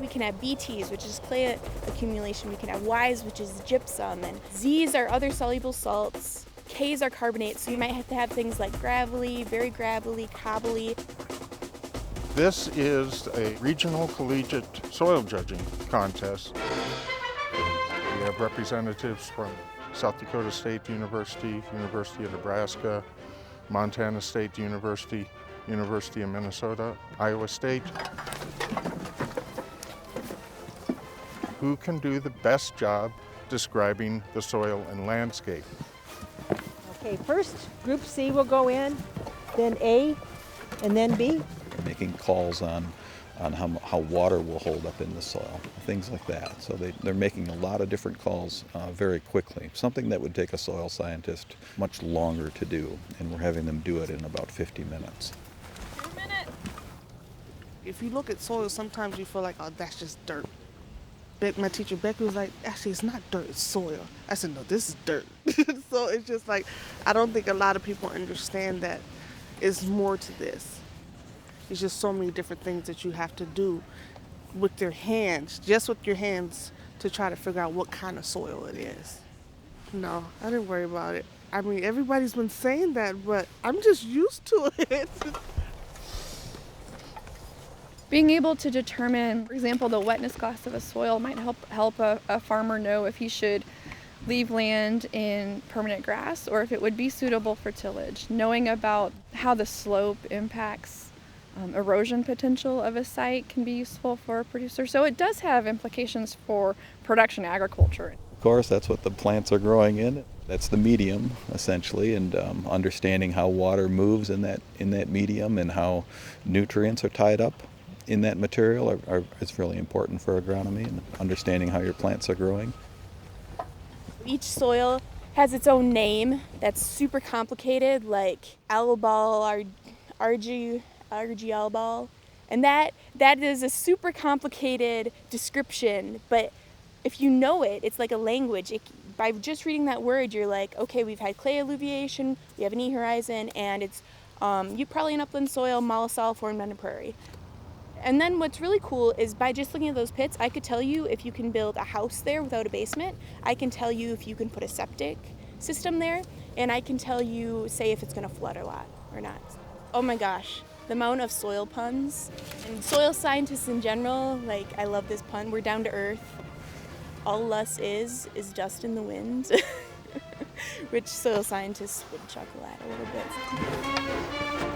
we can have BTs, which is clay accumulation. We can have Ys, which is gypsum. And Zs are other soluble salts. Ks are carbonates, so you might have to have things like gravelly, very gravelly, cobbly. This is a regional collegiate soil judging contest. We have representatives from South Dakota State University, University of Nebraska, Montana State University, University of Minnesota, Iowa State. Who can do the best job describing the soil and landscape? Okay, first group C will go in, then A, and then B. Making calls on how water will hold up in the soil, things like that. So they're making a lot of different calls very quickly, something that would take a soil scientist much longer to do, and we're having them do it in about 50 minutes. If you look at soil, sometimes you feel like, oh, that's just dirt. My teacher Becky was like, actually, it's not dirt, it's soil. I said, no, this is dirt. So it's just like, I don't think a lot of people understand that it's more to this. It's just so many different things that you have to do with your hands, just with your hands, to try to figure out what kind of soil it is. No, I didn't worry about it. I mean, everybody's been saying that, but I'm just used to it. Being able to determine, for example, the wetness class of a soil might help a farmer know if he should leave land in permanent grass or if it would be suitable for tillage. Knowing about how the slope impacts erosion potential of a site can be useful for a producer. So it does have implications for production agriculture. Of course, that's what the plants are growing in. That's the medium, essentially, and understanding how water moves in that medium and how nutrients are tied up in that material is really important for agronomy, and understanding how your plants are growing. Each soil has its own name that's super complicated, like L-ball, RGL-ball, and that is a super complicated description, but if you know it, it's like a language. By just reading that word, you're like, okay, we've had clay alluviation, we have an E-horizon, and it's you probably an upland soil, mollisol formed on a prairie. And then what's really cool is by just looking at those pits, I could tell you if you can build a house there without a basement. I can tell you if you can put a septic system there, and I can tell you, say, if it's going to flood a lot or not. Oh my gosh, the amount of soil puns. And soil scientists in general, like, I love this pun, we're down to earth. All us is dust in the wind, which soil scientists would chuckle at a little bit.